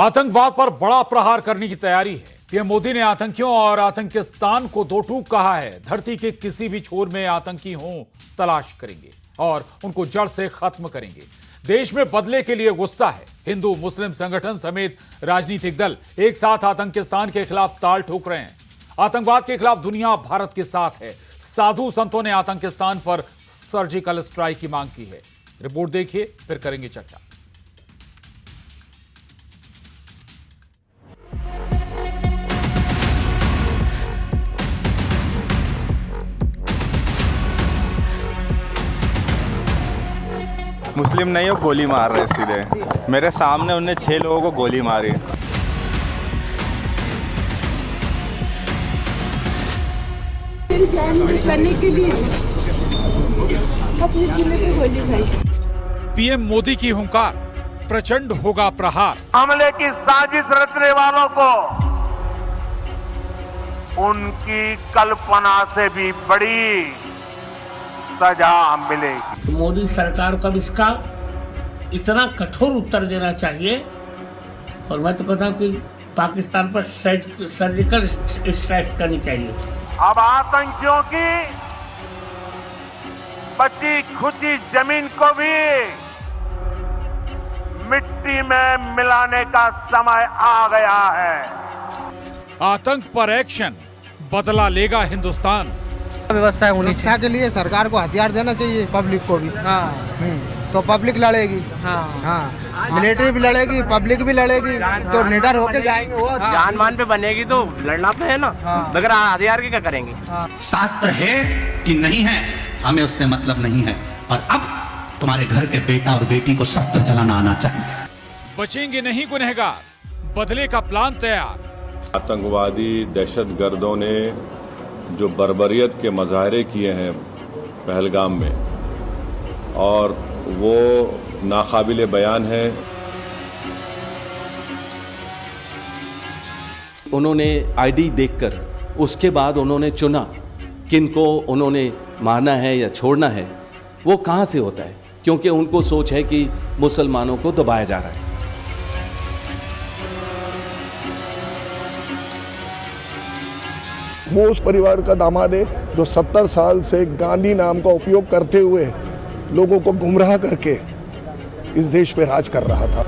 आतंकवाद पर बड़ा प्रहार करने की तैयारी है। पीएम मोदी ने आतंकियों और आतंकिस्तान को दो टूक कहा है। धरती के किसी भी छोर में आतंकी हों, तलाश करेंगे और उनको जड़ से खत्म करेंगे। देश में बदले के लिए गुस्सा है। हिंदू मुस्लिम संगठन समेत राजनीतिक दल एक साथ आतंकिस्तान के खिलाफ ताल ठोक रहे हैं। आतंकवाद के खिलाफ दुनिया भारत के साथ है। साधु संतों ने आतंकिस्तान पर सर्जिकल स्ट्राइक की मांग की है। रिपोर्ट देखिए, फिर करेंगे चर्चा। मुस्लिम नहीं हो, गोली मार रहे सीधे मेरे सामने। उन्हें 6 लोगों को गोली मारी। करने के लिए अपने जिले पे गोली भाई। पीएम मोदी की हुंकार, प्रचंड होगा प्रहार। हमले की साजिश रचने वालों को उनकी कल्पना से भी बड़ी सजा मिलेगी। मोदी सरकार को अब इसका इतना कठोर उत्तर देना चाहिए और मैं तो कहता हूँ कि पाकिस्तान पर सर्जिकल स्ट्राइक करनी चाहिए। अब आतंकियों की बची खुची जमीन को भी मिट्टी में मिलाने का समय आ गया है। आतंक पर एक्शन, बदला लेगा हिंदुस्तान। व्यवस्था होनी सुरक्षा के लिए सरकार को हथियार देना चाहिए, पब्लिक को भी। तो पब्लिक लड़ेगी। हाँ, मिलिट्री भी लड़ेगी, पब्लिक भी लड़ेगी, तो निडर होके जाएंगे। वो जान मान पे बनेगी तो लड़ना तो है ना। बगैर हथियार के क्या करेंगे। शास्त्र है कि नहीं है, हमें उससे मतलब नहीं है। और अब तुम्हारे घर के बेटा और बेटी को शस्त्र चलाना आना चाहिए। बचेंगे नहीं गुनहगार, बदले का प्लान तैयार। आतंकवादी दहशतगर्दों ने जो बर्बरियत के मुजाहरे किए हैं पहलगाम में, और वो नाकाबिले बयान है। उन्होंने आईडी देखकर उसके बाद उन्होंने चुना किनको उन्होंने मारना है या छोड़ना है। वो कहाँ से होता है? क्योंकि उनको सोच है कि मुसलमानों को दबाया जा रहा है। वो उस परिवार का दामाद है जो 70 साल से गांधी नाम का उपयोग करते हुए लोगों को गुमराह करके इस देश पे राज कर रहा था।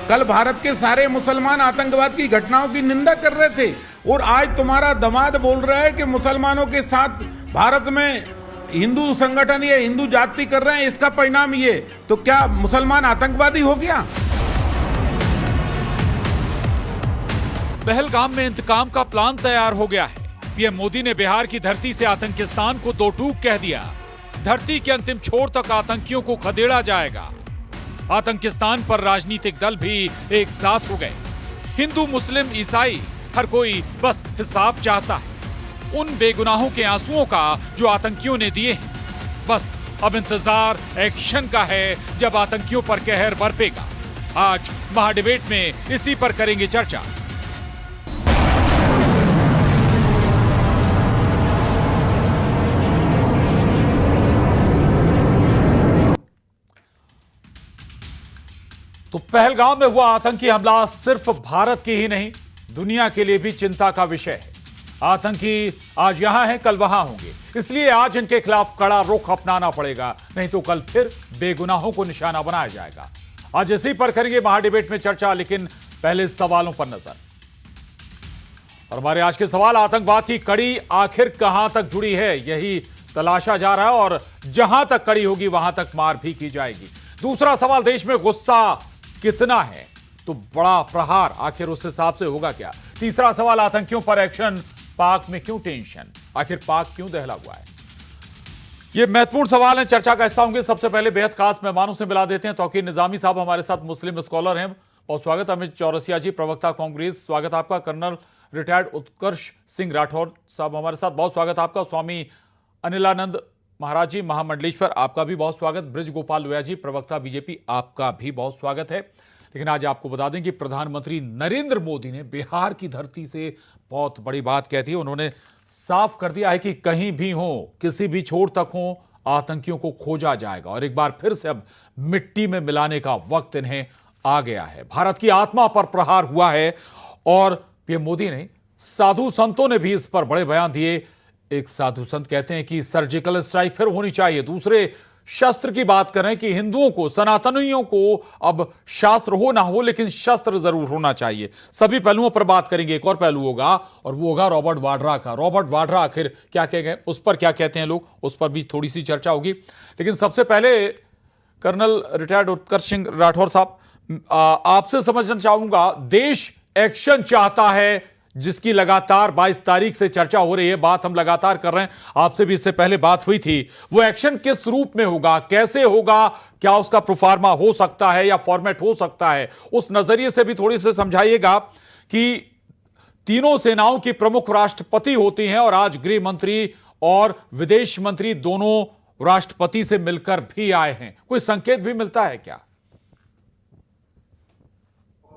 कल भारत के सारे मुसलमान आतंकवाद की घटनाओं की निंदा कर रहे थे और आज तुम्हारा दामाद बोल रहा है कि मुसलमानों के साथ भारत में हिंदू संगठन या हिंदू जाति कर रहे हैं। इसका परिणाम ये, तो क्या मुसलमान आतंकवादी हो गया? पहलगाम में इंतकाम का प्लान तैयार हो गया है। पीएम मोदी ने बिहार की धरती से आतंकिस्तान को दो टूक कह दिया। धरती के अंतिम छोर तक आतंकियों को खदेड़ा जाएगा। आतंकिस्तान पर राजनीतिक दल भी एक साथ हो गए। हिंदू मुस्लिम ईसाई हर कोई बस हिसाब चाहता है उन बेगुनाहों के आंसुओं का जो आतंकियों ने दिए हैं। बस अब इंतजार एक्शन का है, जब आतंकियों पर कहर बरपेगा। आज महाडिबेट में इसी पर करेंगे चर्चा। तो पहलगाम में हुआ आतंकी हमला सिर्फ भारत की ही नहीं, दुनिया के लिए भी चिंता का विषय है। आतंकी आज यहां हैं, कल वहां होंगे। इसलिए आज इनके खिलाफ कड़ा रुख अपनाना पड़ेगा, नहीं तो कल फिर बेगुनाहों को निशाना बनाया जाएगा। आज इसी पर करेंगे महाडिबेट में चर्चा, लेकिन पहले सवालों पर नजर। और हमारे आज के सवाल, आतंकवाद की कड़ी आखिर कहां तक जुड़ी है, यही तलाशा जा रहा है और जहां तक कड़ी होगी वहां तक मार भी की जाएगी। दूसरा सवाल, देश में गुस्सा कितना है तो बड़ा प्रहार आखिर उस हिसाब से होगा क्या। तीसरा सवाल, आतंकियों पर एक्शन, पाक में क्यों टेंशन, आखिर पाक क्यों दहला हुआ है। ये महत्वपूर्ण सवाल है, चर्चा का हिस्सा होंगे। सबसे पहले बेहद खास मेहमानों से मिला देते हैं। तौकीर निजामी साहब हमारे साथ मुस्लिम स्कॉलर हैं, बहुत स्वागत। अमित चौरसिया जी, प्रवक्ता कांग्रेस, स्वागत आपका। कर्नल रिटायर्ड उत्कर्ष सिंह राठौर साहब हमारे साथ, बहुत स्वागत आपका। स्वामी अनिलानंद महाराज जी, महामंडलेश्वर, आपका भी बहुत स्वागत। ब्रिज गोपाल लोया जी, प्रवक्ता बीजेपी, आपका भी बहुत स्वागत है। लेकिन आज आपको बता दें कि प्रधानमंत्री नरेंद्र मोदी ने बिहार की धरती से बहुत बड़ी बात कह दी। उन्होंने साफ कर दिया है कि कहीं भी हो, किसी भी छोर तक हो, आतंकियों को खोजा जाएगा और एक बार फिर से अब मिट्टी में मिलाने का वक्त इन्हें आ गया है। भारत की आत्मा पर प्रहार हुआ है और पीएम मोदी ने, साधु संतों ने भी इस पर बड़े बयान दिए। एक साधु संत कहते हैं कि सर्जिकल स्ट्राइक फिर होनी चाहिए। दूसरे शस्त्र की बात करें कि हिंदुओं को, सनातनियों को अब शास्त्र हो ना हो लेकिन शस्त्र जरूर होना चाहिए। सभी पहलुओं पर बात करेंगे। एक और पहलू होगा और वो होगा रॉबर्ट वाड्रा का। रॉबर्ट वाड्रा आखिर क्या कह गए, उस पर क्या कहते हैं लोग, उस पर भी थोड़ी सी चर्चा होगी। लेकिन सबसे पहले कर्नल रिटायर्ड उत्कर्ष सिंह राठौर साहब, आपसे समझना चाहूंगा, देश एक्शन चाहता है जिसकी लगातार 22 तारीख से चर्चा हो रही है, बात हम लगातार कर रहे हैं, आपसे भी इससे पहले बात हुई थी। वो एक्शन किस रूप में होगा, कैसे होगा, क्या उसका प्रोफार्मा हो सकता है या फॉर्मेट हो सकता है, उस नजरिए से भी थोड़ी सी समझाइएगा कि तीनों सेनाओं की प्रमुख राष्ट्रपति होती हैं और आज गृह मंत्री और विदेश मंत्री दोनों राष्ट्रपति से मिलकर भी आए हैं। कोई संकेत भी मिलता है क्या?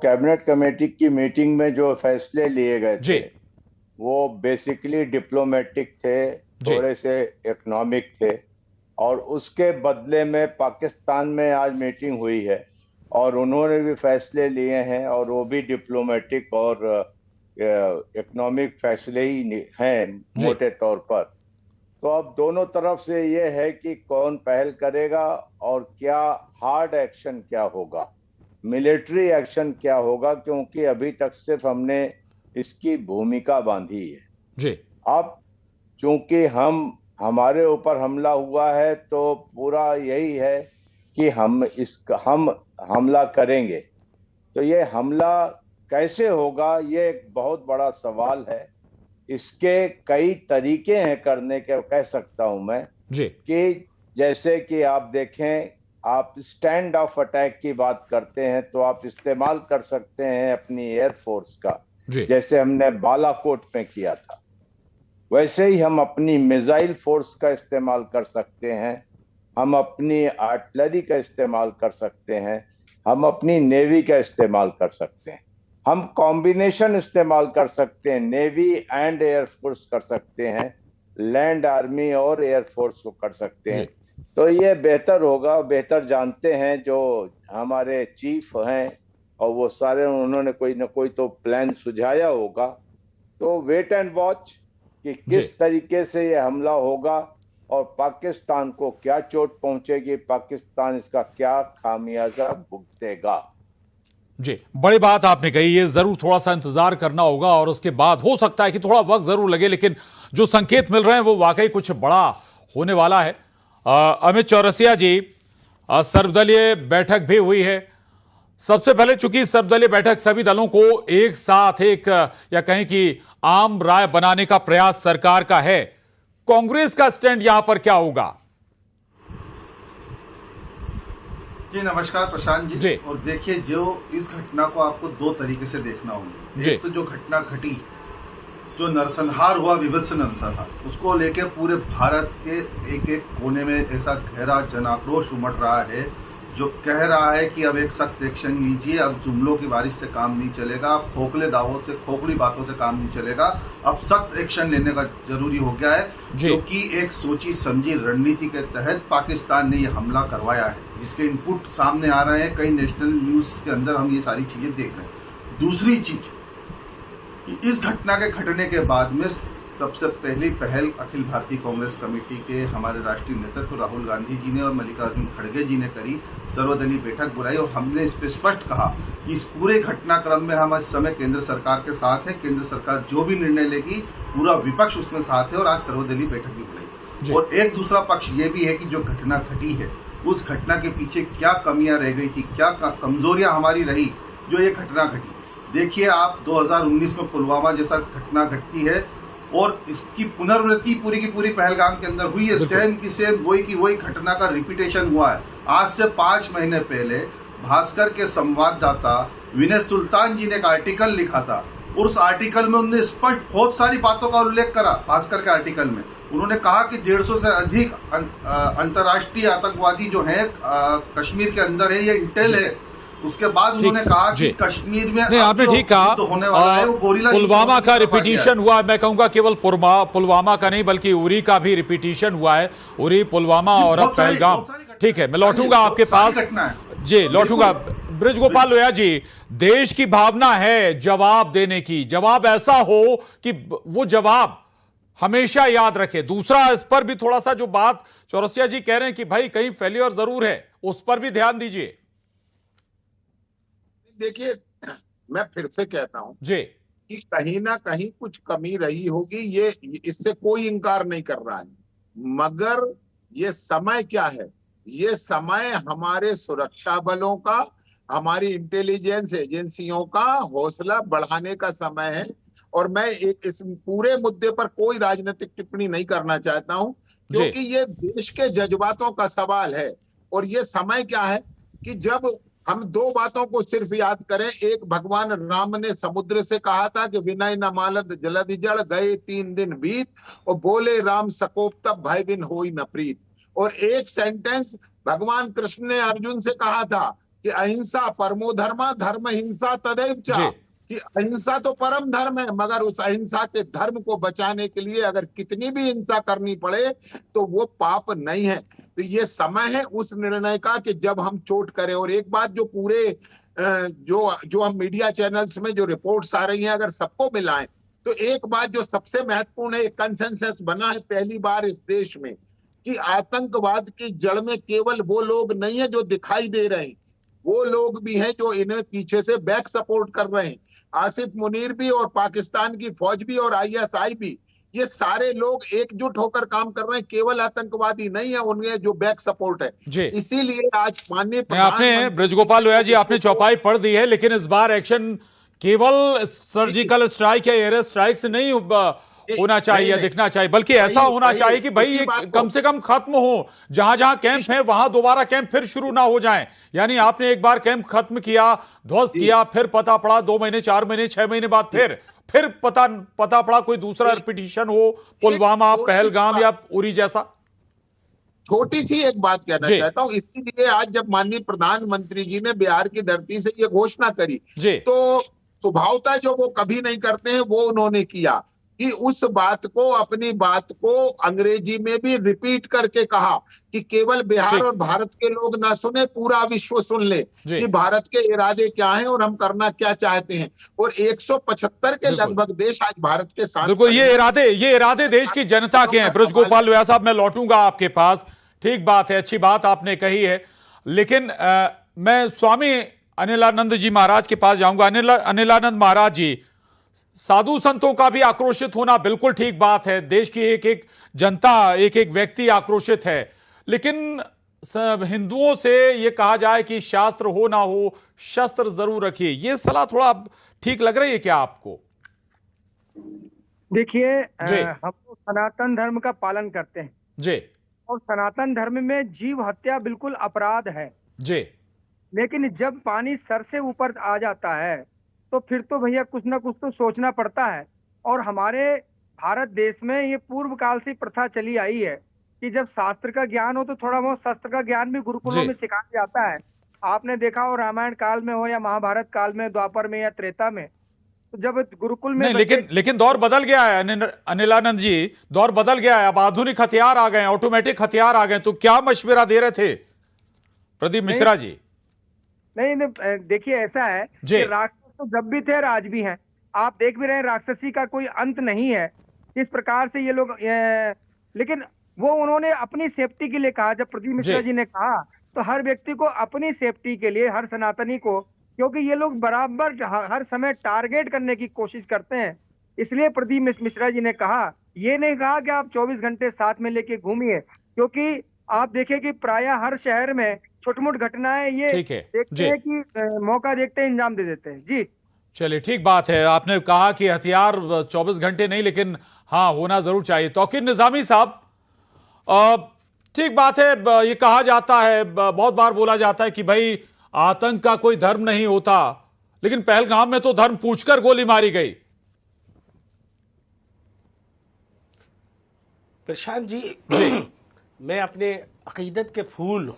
कैबिनेट कमेटी की मीटिंग में जो फैसले लिए गए थे वो बेसिकली डिप्लोमेटिक थे, थोड़े से इकोनॉमिक थे, और उसके बदले में पाकिस्तान में आज मीटिंग हुई है और उन्होंने भी फैसले लिए हैं और वो भी डिप्लोमेटिक और इकोनॉमिक फैसले ही हैं मोटे तौर पर। तो अब दोनों तरफ से ये है कि कौन पहल करेगा और क्या हार्ड एक्शन क्या होगा, मिलिट्री एक्शन क्या होगा, क्योंकि अभी तक सिर्फ हमने इसकी भूमिका बांधी है जी। अब चूंकि हमारे ऊपर हमला हुआ है तो पूरा यही है कि हम हमला करेंगे। तो ये हमला कैसे होगा, ये एक बहुत बड़ा सवाल है। इसके कई तरीके हैं करने के, कह सकता हूं मैं जी, कि जैसे कि आप देखें, आप स्टैंड ऑफ अटैक की बात करते हैं तो आप इस्तेमाल कर सकते हैं अपनी एयरफोर्स का, जैसे हमने बालाकोट में किया था। वैसे ही हम अपनी मिसाइल फोर्स का इस्तेमाल कर सकते हैं, हम अपनी आर्टिलरी का इस्तेमाल कर सकते हैं, हम अपनी नेवी का इस्तेमाल कर सकते हैं, हम कॉम्बिनेशन इस्तेमाल कर सकते हैं, नेवी एंड एयरफोर्स कर सकते हैं, लैंड आर्मी और एयरफोर्स को कर सकते हैं। तो ये बेहतर होगा, बेहतर जानते हैं जो हमारे चीफ हैं और वो सारे, उन्होंने कोई ना कोई तो प्लान सुझाया होगा। तो वेट एंड वॉच कि किस तरीके से ये हमला होगा और पाकिस्तान को क्या चोट पहुंचेगी, पाकिस्तान इसका क्या खामियाजा भुगतेगा। जी, बड़ी बात आपने कही, ये जरूर थोड़ा सा इंतजार करना होगा और उसके बाद हो सकता है कि थोड़ा वक्त जरूर लगे, लेकिन जो संकेत मिल रहे हैं वो वाकई कुछ बड़ा होने वाला है। अमित चौरसिया जी, सर्वदलीय बैठक भी हुई है। सबसे पहले चूंकि सर्वदलीय बैठक सभी दलों को एक साथ एक या कहें कि आम राय बनाने का प्रयास सरकार का है, कांग्रेस का स्टैंड यहां पर क्या होगा? जी नमस्कार प्रशांत जी। और देखिए, जो इस घटना को आपको दो तरीके से देखना होगा। एक तो जो घटना घटी, जो नरसंहार हुआ, विभत्स नरसंहार, उसको लेके पूरे भारत के एक एक कोने में ऐसा गहरा जन आक्रोश उमड़ रहा है जो कह रहा है कि अब एक सख्त एक्शन लीजिए, अब जुमलों की बारिश से काम नहीं चलेगा, अब खोखले दावों से, खोखली बातों से काम नहीं चलेगा, अब सख्त एक्शन लेने का जरूरी हो गया है, क्योंकि एक सोची समझी रणनीति के तहत पाकिस्तान ने ये हमला करवाया है, जिसके इनपुट सामने आ रहे हैं। कई नेशनल न्यूज के अंदर हम ये सारी चीजें देख रहे हैं। दूसरी चीज, इस घटना के घटने के बाद में सबसे पहली पहल अखिल भारतीय कांग्रेस कमेटी के हमारे राष्ट्रीय नेतृत्व राहुल गांधी जी ने और मल्लिकार्जुन खड़गे जी ने करी, सर्वदलीय बैठक बुलाई और हमने इस पे स्पष्ट कहा कि इस पूरे घटनाक्रम में हम इस समय केंद्र सरकार के साथ हैं। केंद्र सरकार जो भी निर्णय लेगी, पूरा विपक्ष उसमें साथ है और आज सर्वदलीय बैठक भी बुलाई। और एक दूसरा पक्ष ये भी है कि जो घटना घटी है, उस घटना के पीछे क्या कमियां रह गई थी, क्या कमजोरियां हमारी रही जो ये घटना घटी। देखिए, आप 2019 में पुलवामा जैसा घटना घटती है और इसकी पुनरावृत्ति पूरी की पूरी पहलगाम के अंदर हुई है। सेम की सेम, वही की वही घटना का रिपीटेशन हुआ है। आज से 5 महीने पहले भास्कर के संवाददाता विनय सुल्तान जी ने एक आर्टिकल लिखा था और उस आर्टिकल में उन्होंने स्पष्ट बहुत सारी बातों का उल्लेख करा। भास्कर के आर्टिकल में उन्होंने कहा कि 150 से अधिक अंतर्राष्ट्रीय आतंकवादी जो हैं कश्मीर के अंदर है, ये इंटेल है उसके बाद उन्होंने कहा कि कश्मीर में नहीं, आपने ठीक कहा, होने वाला है वो गोरिल्ला पुलवामा का रिपीटिशन हुआ। मैं कहूंगा केवल पुलवामा का नहीं बल्कि उरी का भी रिपीटिशन हुआ है। उरी, पुलवामा और अब पहलगाम। ठीक है, मैं लौटूंगा आपके पास जी, लौटूंगा। ब्रजगोपाल लोहिया जी, देश की भावना है जवाब देने की, जवाब ऐसा हो कि वो जवाब हमेशा याद रखे। दूसरा, इस पर भी थोड़ा सा जो बात चौरसिया जी कह रहे हैं कि भाई कहीं फेलियर जरूर है, उस पर भी ध्यान दीजिए। देखिए, मैं फिर से कहता हूं जी कि कहीं ना कहीं कुछ कमी रही होगी, ये इससे कोई इंकार नहीं कर रहा है, मगर ये समय क्या है? ये समय हमारे सुरक्षा बलों का, हमारी इंटेलिजेंस एजेंसियों का हौसला बढ़ाने का समय है। और मैं इस पूरे मुद्दे पर कोई राजनीतिक टिप्पणी नहीं करना चाहता हूं, क्योंकि ये देश के जज्बातों का सवाल है। और ये समय क्या है कि जब हम दो बातों को सिर्फ याद करें। एक, भगवान राम ने समुद्र से कहा था कि विनय न मालद जलधि जड़, गए 3 दिन बीत, और बोले राम सकोप तब भय बिन होई न प्रीत। और एक सेंटेंस भगवान कृष्ण ने अर्जुन से कहा था कि अहिंसा परमो धर्मा, धर्म हिंसा तदैव च, कि अहिंसा तो परम धर्म है, मगर उस अहिंसा के धर्म को बचाने के लिए अगर कितनी भी हिंसा करनी पड़े तो वो पाप नहीं है। तो ये समय है उस निर्णय का कि जब हम चोट करें। और एक बात, जो पूरे जो हम मीडिया चैनल्स में जो रिपोर्ट्स आ रही हैं, अगर सबको मिलाएं तो एक बात जो सबसे महत्वपूर्ण है, एक कंसेंसस बना है पहली बार इस देश में कि आतंकवाद की जड़ में केवल वो लोग नहीं है जो दिखाई दे रहे हैं, वो लोग भी हैं जो इन्हें पीछे से बैक सपोर्ट कर रहे हैं। आसिफ मुनीर भी और पाकिस्तान की फौज भी और ISI भी, ये सारे लोग एकजुट होकर काम कर रहे हैं, केवल आतंकवादी नहीं है, उनके जो बैक सपोर्ट है। इसीलिए आज माननीय आपने ब्रजगोपाल लोहिया जी, आपने चौपाई पढ़ दी है, लेकिन इस बार एक्शन केवल सर्जिकल स्ट्राइक या एयर स्ट्राइक से नहीं होना चाहिए, दिखना चाहिए, बल्कि ऐसा होना चाहिए कि भाई ये कम से कम खत्म हो। जहां जहां कैंप है वहां दोबारा कैंप फिर शुरू ना हो जाएं। यानी आपने एक बार कैंप खत्म किया, ध्वस्त किया, फिर पता पड़ा 2 महीने, 4 महीने, 6 महीने बाद फिर पता पड़ा कोई दूसरा रिपीटिशन हो, पुलवामा, पहलगाम या उरी जैसा। छोटी सी एक बात कहना चाहता हूं, इसीलिए आज जब माननीय प्रधानमंत्री जी ने बिहार की धरती से ये घोषणा करी तो स्वभावतः जो वो कभी नहीं करते हैं वो उन्होंने किया कि उस बात को, अपनी बात को अंग्रेजी में भी रिपीट करके कहा कि केवल बिहार और भारत के लोग ना सुने, पूरा विश्व सुन ले कि भारत के इरादे क्या हैं और हम करना क्या चाहते हैं। और 175 के लगभग देश आज भारत के साथ। बिल्कुल, ये इरादे देश की जनता के हैं। ब्रजगोपाल लोहिया साहब, मैं लौटूंगा आपके पास। ठीक बात है, अच्छी बात आपने कही है, लेकिन मैं स्वामी अनिलानंद जी महाराज के पास जाऊंगा। अनिलानंद महाराज जी, साधु संतों का भी आक्रोशित होना बिल्कुल ठीक बात है, देश की एक एक जनता, एक एक व्यक्ति आक्रोशित है, लेकिन हिंदुओं से यह कहा जाए कि शास्त्र हो ना हो, शस्त्र जरूर रखिए, यह सलाह थोड़ा ठीक लग रही है क्या आपको? देखिए, हम तो सनातन धर्म का पालन करते हैं जी, और सनातन धर्म में जीव हत्या बिल्कुल अपराध है जी, लेकिन जब पानी सर से ऊपर आ जाता है तो फिर तो भैया कुछ ना कुछ तो सोचना पड़ता है। और हमारे भारत देश में ये पूर्व काल से प्रथा चली आई है कि जब शास्त्र का ज्ञान हो तो थोड़ा बहुत शस्त्र का ज्ञान भी गुरुकुलों में सिखाया जाता है। आपने देखा हो, रामायण काल में हो या महाभारत काल में, द्वापर में या त्रेता में, तो जब गुरुकुल में लेकिन दौर बदल गया है अनिलानंद जी, दौर बदल गया है। अब आधुनिक हथियार आ गए, ऑटोमेटिक हथियार आ गए, तो क्या मशवरा दे रहे थे प्रदीप मिश्रा जी? नहीं, देखिए ऐसा है कि राक्षस तो जब भी थे, राज भी हैं। आप देख भी रहे हैं, राक्षसी का कोई अंत नहीं है। इस प्रकार से ये लोग, लेकिन वो उन्होंने अपनी सेफ्टी के लिए कहा। जब प्रदीप मिश्रा जी ने कहा तो हर व्यक्ति को अपनी सेफ्टी के लिए, हर सनातनी को, क्योंकि ये लोग बराबर हर समय टारगेट करने की कोशिश करते हैं, इसलिए प्रदीप मिश्रा जी ने कहा, ये नहीं कहा कि आप 24 घंटे साथ में लेके घूमिए, क्योंकि आप देखें कि प्रायः हर शहर में छोटी-मोटी घटनाएं ये देखते हैं कि मौका देखते हैं, इंजाम दे देते हैं। जी चलिए, ठीक बात है। आपने कहा कि हथियार 24 घंटे नहीं, लेकिन हाँ होना जरूर चाहिए। तौकीर निजामी साहब, ठीक बात है, ये कहा जाता है, बहुत बार बोला जाता है कि भाई आतंक का कोई धर्म नहीं होता, लेकिन पहलगाम में तो धर्म पूछकर गोली मारी गई। प्रशांत जी, मैं अपने अकीदत के फूल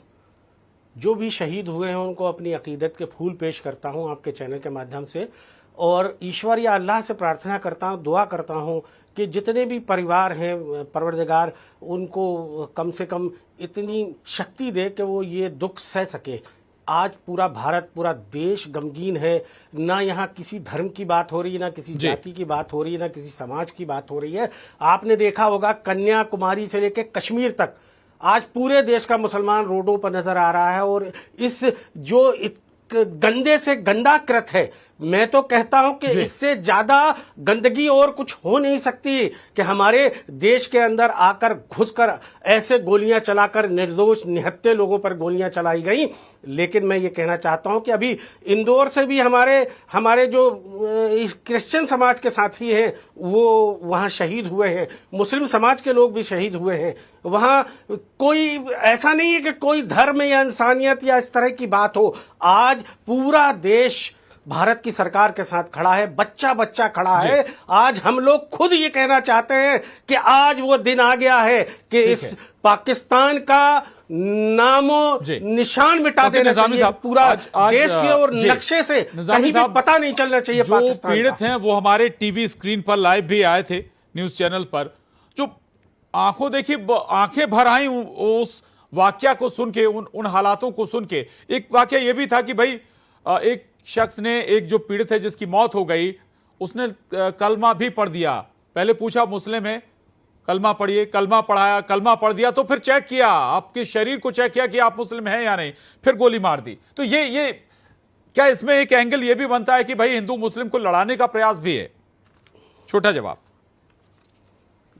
जो भी शहीद हुए हैं उनको अपनी अकीदत के फूल पेश करता हूं आपके चैनल के माध्यम से, और ईश्वर या अल्लाह से प्रार्थना करता हूं, दुआ करता हूं कि जितने भी परिवार हैं परवरदिगार उनको कम से कम इतनी शक्ति दे कि वो ये दुख सह सके। आज पूरा भारत, पूरा देश गमगीन है। ना यहाँ किसी धर्म की बात हो रही है, ना किसी जाति की बात हो रही है, ना किसी समाज की बात हो रही है। आपने देखा होगा कन्याकुमारी से लेकर कश्मीर तक आज पूरे देश का मुसलमान रोडों पर नजर आ रहा है। और इस जो गंदे से गंदा कृत है, मैं तो कहता हूं कि इससे ज्यादा गंदगी और कुछ हो नहीं सकती कि हमारे देश के अंदर आकर घुसकर ऐसे गोलियां चलाकर निर्दोष निहत्थे लोगों पर गोलियां चलाई गई। लेकिन मैं ये कहना चाहता हूं कि अभी इंदौर से भी हमारे जो क्रिश्चियन समाज के साथी हैं वो वहां शहीद हुए हैं, मुस्लिम समाज के लोग भी शहीद हुए हैं। वहां कोई ऐसा नहीं है कि कोई धर्म या इंसानियत या इस तरह की बात हो। आज पूरा देश भारत की सरकार के साथ खड़ा है, बच्चा बच्चा खड़ा है। आज हम लोग खुद ये कहना चाहते हैं कि आज वो दिन आ गया है कि इस पाकिस्तान का नामो निशान मिटा देना चाहिए पूरा देश के और नक्शे से कहीं भी पता नहीं चलना चाहिए। जो पीड़ित हैं वो हमारे टीवी स्क्रीन पर लाइव भी आए थे न्यूज चैनल पर, जो आंखों देखी आंखें भर आई उस वाकया को सुन के, उन हालातों को सुन के। एक वाकया ये भी था कि भाई एक शख्स ने, एक जो पीड़ित है जिसकी मौत हो गई, उसने कलमा भी पढ़ दिया। पहले पूछा मुस्लिम है, कलमा पढ़िए, कलमा पढ़ाया, कलमा पढ़ दिया तो फिर चेक किया, आपके शरीर को चेक किया कि आप मुस्लिम हैं या नहीं, फिर गोली मार दी। तो ये क्या इसमें एक एंगल ये भी बनता है कि भाई हिंदू मुस्लिम को लड़ाने का प्रयास भी है? छोटा जवाब।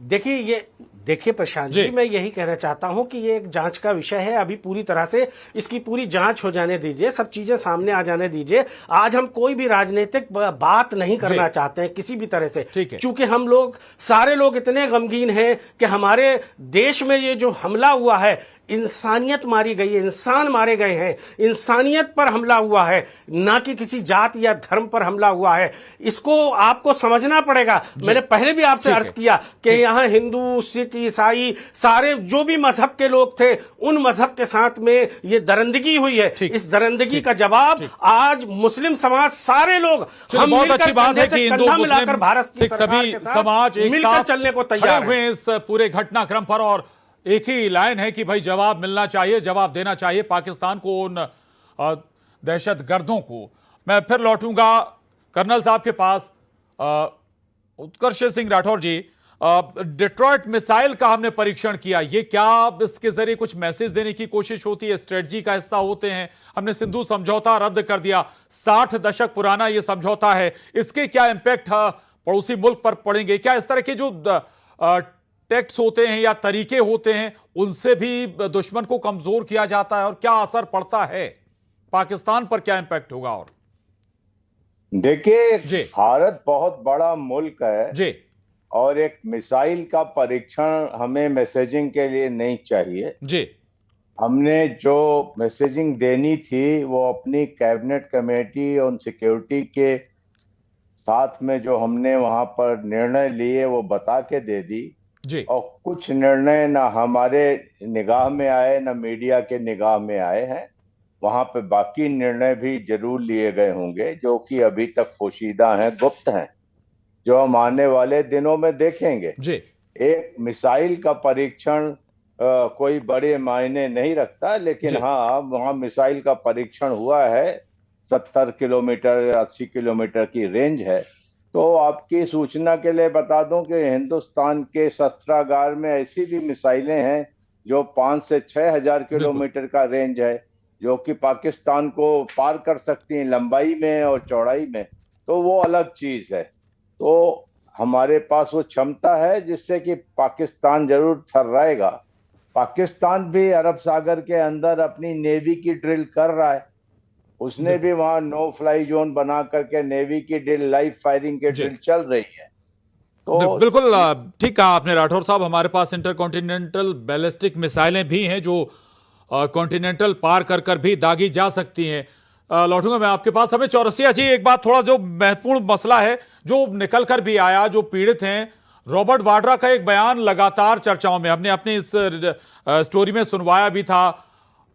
देखिए प्रशांत जी, मैं यही कहना चाहता हूं कि ये एक जांच का विषय है। अभी पूरी तरह से इसकी पूरी जांच हो जाने दीजिए, सब चीजें सामने आ जाने दीजिए। आज हम कोई भी राजनीतिक बात नहीं करना चाहते हैं किसी भी तरह से, क्योंकि हम लोग सारे लोग इतने गमगीन हैं कि हमारे देश में ये जो हमला हुआ है, इंसानियत मारी गई है, इंसान मारे गए हैं, इंसानियत पर हमला हुआ है, ना कि किसी जात या धर्म पर हमला हुआ है। इसको आपको समझना पड़ेगा। मैंने पहले भी आपसे अर्ज किया कि यहाँ हिंदू, सिख, ईसाई सारे जो भी मजहब के लोग थे, उन मजहब के साथ में ये दरिंदगी हुई है। इस दरिंदगी का जवाब आज मुस्लिम समाज सारे लोग हम बहुत अच्छी बात है कि हिंदू, मुस्लिम, भारत सिख सभी समाज एक साथ चलने को तैयार हुए इस पूरे घटनाक्रम पर, और एक ही लाइन है कि भाई जवाब मिलना चाहिए, जवाब देना चाहिए पाकिस्तान को, उन दहशतगर्दों को। मैं फिर लौटूंगा कर्नल साहब के पास। उत्कर्ष सिंह राठौर जी, डेट्रॉयट मिसाइल का हमने परीक्षण किया, ये क्या इसके जरिए कुछ मैसेज देने की कोशिश होती है, स्ट्रेटजी का हिस्सा होते हैं? हमने सिंधु समझौता रद्द कर दिया, 60 दशक पुराना ये समझौता है, इसके क्या इंपैक्ट पड़ोसी मुल्क पर पड़ेंगे? क्या इस तरह के जो टैक्ट्स होते हैं या तरीके होते हैं उनसे भी दुश्मन को कमजोर किया जाता है, और क्या असर पड़ता है पाकिस्तान पर, क्या इंपैक्ट होगा? और देखिए, भारत बहुत बड़ा मुल्क है जी, और एक मिसाइल का परीक्षण हमें मैसेजिंग के लिए नहीं चाहिए जी। हमने जो मैसेजिंग देनी थी वो अपनी कैबिनेट कमेटी ऑन सिक्योरिटी के साथ में जो हमने वहां पर निर्णय लिए वो बता के दे दी जी। और कुछ निर्णय ना हमारे निगाह में आए, ना मीडिया के निगाह में आए हैं। वहां पे बाकी निर्णय भी जरूर लिए गए होंगे जो कि अभी तक पोशीदा हैं, गुप्त हैं, जो हम आने वाले दिनों में देखेंगे जी। एक मिसाइल का परीक्षण कोई बड़े मायने नहीं रखता, लेकिन हाँ, वहां मिसाइल का परीक्षण हुआ है, 70 किलोमीटर 80 किलोमीटर की रेंज है। तो आपकी सूचना के लिए बता दूं कि हिंदुस्तान के शस्त्रागार में ऐसी भी मिसाइलें हैं जो 5 से 6 हजार किलोमीटर का रेंज है, जो कि पाकिस्तान को पार कर सकती हैं लंबाई में और चौड़ाई में। तो वो अलग चीज है। तो हमारे पास वो क्षमता है जिससे कि पाकिस्तान जरूर थर्राएगा। पाकिस्तान भी अरब सागर के अंदर अपनी नेवी की ड्रिल कर रहा है, उसने भी वहां नो फ्लाई जोन बना करके नेवी की ड्रिल, लाइव फायरिंग की ड्रिल चल रही है। तो बिल्कुल ठीक कहा आपने राठौर साहब। हमारे पास इंटरकॉन्टिनेंटल बैलिस्टिक मिसाइलें भी हैं जो कॉन्टिनेंटल पार कर कर भी दागी जा सकती हैं। लौटूंगा मैं आपके पास। हमें चौरसिया जी, एक बात, थोड़ा जो महत्वपूर्ण मसला है जो निकल कर भी आया, जो पीड़ित हैं, रॉबर्ट वाड्रा का एक बयान लगातार चर्चाओं में, हमने अपनी इस स्टोरी में सुनवाया भी था।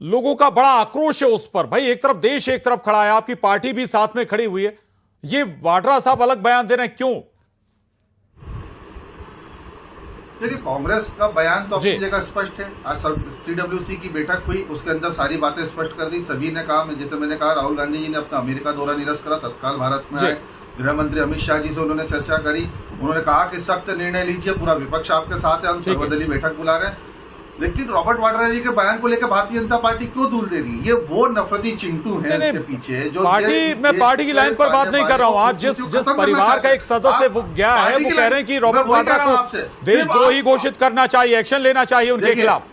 लोगों का बड़ा आक्रोश है उस पर। भाई एक तरफ देश एक तरफ खड़ा है, आपकी पार्टी भी साथ में खड़ी हुई है, ये वाड्रा साहब अलग बयान दे रहे हैं, क्यों? देखिए, कांग्रेस का बयान तो अपनी जगह स्पष्ट है। आज सीडब्ल्यूसी की बैठक हुई, उसके अंदर सारी बातें स्पष्ट कर दी। सभी ने कहा, जैसे मैंने कहा, राहुल गांधी जी ने अपना अमेरिका दौरा निरस्त करा, तत्काल भारत में आए। गृह मंत्री अमित शाह जी से उन्होंने चर्चा करी, उन्होंने कहा कि सख्त निर्णय लीजिए, पूरा विपक्ष आपके साथ है, हम सर्वदलीय बैठक बुला रहे हैं। लेकिन रॉबर्ट वाड्रा जी के बयान को लेकर भारतीय जनता पार्टी क्यों धूल दे रही? ये वो नफरती चिंटू है इसके पीछे जो मैं पार्टी की लाइन पर बात नहीं कर रहा हूं। आज जिस परिवार का एक सदस्य वो गया है, वो कह रहे हैं कि रॉबर्ट वाड्रा को देशद्रोही घोषित करना चाहिए, एक्शन लेना चाहिए उनके खिलाफ।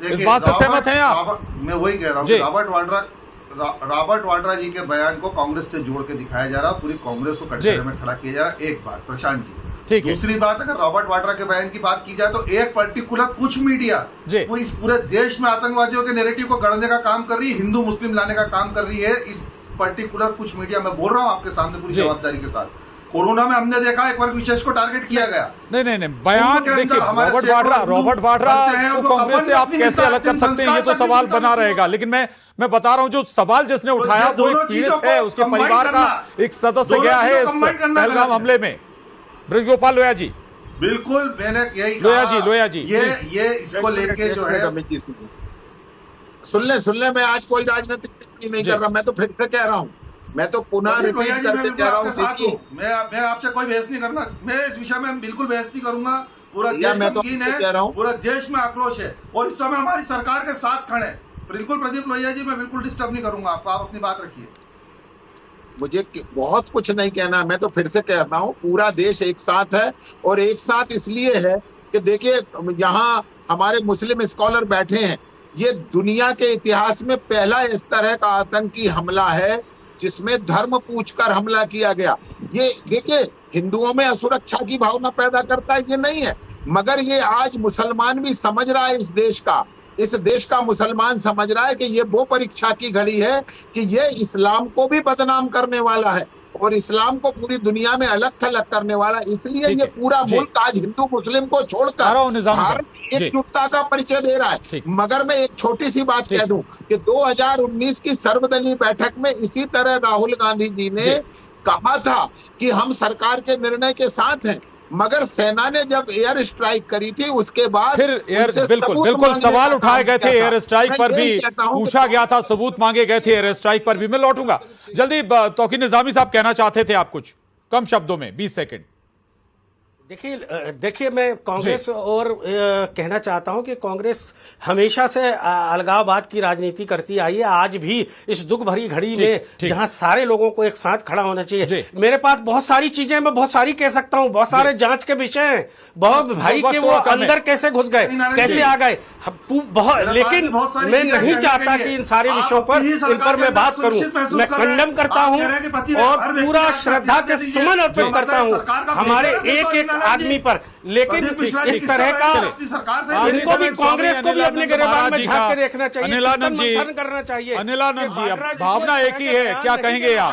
इस बात से सहमत हैं आप? मैं वही कह रहा हूँ, रॉबर्ट वाड्रा जी के बयान को कांग्रेस से जोड़ के दिखाया जा रहा है, पूरी कांग्रेस को कटघरे में खड़ा किया जा रहा है। एक बात प्रशांत जी, ठीक है। दूसरी बात, अगर रॉबर्ट वाड्रा के बयान की बात की जाए तो एक पर्टिकुलर कुछ मीडिया वो इस पूरे देश में आतंकवादियों के नैरेटिव को गढ़ने का काम कर रही है, हिंदू मुस्लिम लाने का काम कर रही है। इस पर्टिकुलर कुछ मीडिया, मैं बोल रहा हूं आपके सामने पूरी जवाबदारी के साथ, कोरोना में हमने देखा एक वर्ग विशेष को टारगेट किया गया। नहीं, बयान देखिए, रॉबर्ट वाड्रा को कांग्रेस से आप कैसे अलग कर सकते हैं, ये तो सवाल बना रहेगा। लेकिन मैं बता रहा हूं, जो सवाल जिसने उठाया वो एक पीड़ित है, उसके परिवार का एक सदस्य गया है इस पहलगाम हमले में। ब्रजगोपाल लोया जी, बिल्कुल, मैंने यही लोया जी ये इसको लेके जो है, सुन ले, मैं आज कोई राजनीतिक नहीं कर रहा, मैं तो फिर से कह रहा हूँ, मैं तो पुनः रिपीट करके कह रहा हूँ, मैं आपसे कोई बहस नहीं करना, मैं इस विषय में बिल्कुल बहस नहीं करूंगा। पूरा देश गमगीन है, पूरा देश में आक्रोश है और इस समय हमारी सरकार के साथ खड़े। बिल्कुल प्रदीप लोहिया जी, मैं बिल्कुल डिस्टर्ब नहीं करूंगा आपको, आप अपनी बात रखिए। मुझे बहुत कुछ नहीं कहना, मैं तो फिर से कहता हूँ, पूरा देश एक साथ है। और एक साथ इसलिए है कि देखिए, यहाँ हमारे मुस्लिम स्कॉलर बैठे हैं, ये दुनिया के इतिहास में पहला इस तरह का आतंकी हमला है जिसमें धर्म पूछकर हमला किया गया। ये देखिए, हिंदुओं में असुरक्षा की भावना पैदा करता है, ये नहीं है, मगर ये आज मुसलमान भी समझ रहा है, इस देश का मुसलमान समझ रहा है कि ये वो परीक्षा की घड़ी है कि ये इस्लाम को भी बदनाम करने वाला है और इस्लाम को पूरी दुनिया में अलग थलग करने वाला है। इसलिए ये पूरा मुल्क आज हिंदू मुस्लिम को छोड़कर भारत एकजुटता का परिचय दे रहा है। मगर मैं एक छोटी सी बात कह दूं कि 2019 की सर्वदलीय बैठक में इसी तरह राहुल गांधी जी ने कहा था कि हम सरकार के निर्णय के साथ हैं, मगर सेना ने जब एयर स्ट्राइक करी थी उसके बाद फिर बिल्कुल सवाल उठाए गए थे, एयर स्ट्राइक पर भी पूछा गया था, सबूत मांगे गए थे एयर स्ट्राइक पर भी। मैं लौटूंगा जल्दी। तौकीर निजामी साहब कहना चाहते थे आप कुछ, कम शब्दों में, 20 सेकंड। देखिए मैं कांग्रेस और कहना चाहता हूं कि कांग्रेस हमेशा से अलगाववाद की राजनीति करती आई है। आज भी इस दुख भरी घड़ी में जहां सारे लोगों को एक साथ खड़ा होना चाहिए। मेरे पास बहुत सारी चीजें, मैं बहुत सारी कह सकता हूं, बहुत सारे जांच के विषय हैं, बहुत भाई के वो अंदर कैसे घुस गए, कैसे आ गए, लेकिन मैं नहीं चाहता कि इन सारे विषयों पर इन पर मैं बात करूं। मैं कंडम करता हूं और पूरा श्रद्धा के सुमन अर्पित करता हूं हमारे एक एक आदमी पर, लेकिन इस तरह का इनको भी, कांग्रेस को भी अपने गिरबान में झांक के देखना चाहिए, अनिलानंद जी करना चाहिए। अनिलानंद जी, अब भावना एक ही है, क्या कहेंगे आप?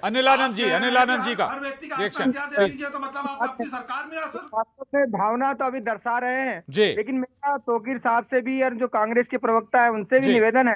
अनिलानंद जी का रिएक्शन। भावना तो अभी दर्शा रहे हैं, लेकिन मेरा तौकीर साहब से भी और जो कांग्रेस के प्रवक्ता है उनसे भी निवेदन है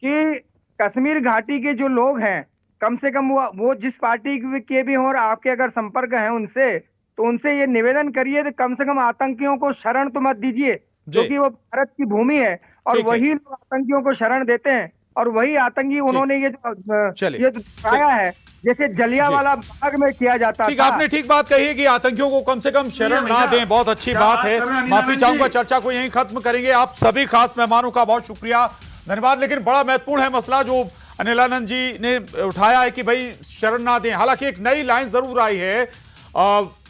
कि कश्मीर घाटी के जो लोग हैं, कम से कम वो जिस पार्टी के भी हों और आपके अगर संपर्क हैं उनसे, तो उनसे ये निवेदन करिए कि कम से कम आतंकियों को शरण तो मत दीजिए, क्योंकि वो भारत की भूमि है और वही लोग आतंकियों को शरण देते हैं और वही आतंकी उन्होंने ये जो दिखाया है, जैसे जलियांवाला बाग में किया जाता था। आपने ठीक बात कही है कि आतंकियों को कम से कम शरण ना दें, बहुत अच्छी बात है। माफी चाहूंगा, चर्चा को यहीं खत्म करेंगे। आप सभी खास मेहमानों का बहुत शुक्रिया, धन्यवाद। लेकिन बड़ा महत्वपूर्ण है मसला जो अनिलानंद जी ने उठाया है कि भाई शरण ना दें। हालांकि एक नई लाइन जरूर आई है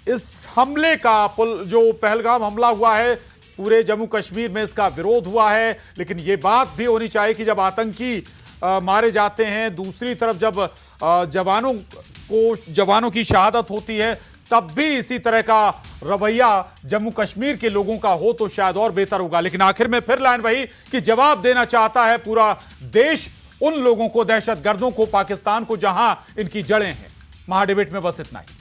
इस हमले का, जो पहलगाम हमला हुआ है, पूरे जम्मू कश्मीर में इसका विरोध हुआ है, लेकिन ये बात भी होनी चाहिए कि जब आतंकी मारे जाते हैं, दूसरी तरफ जब जवानों की शहादत होती है, तब भी इसी तरह का रवैया जम्मू कश्मीर के लोगों का हो तो शायद और बेहतर होगा। लेकिन आखिर में फिर लाइन वही कि जवाब देना चाहता है पूरा देश उन लोगों को, दहशतगर्दों को, पाकिस्तान को, जहां इनकी जड़ें हैं। महाडिबेट में बस इतना ही।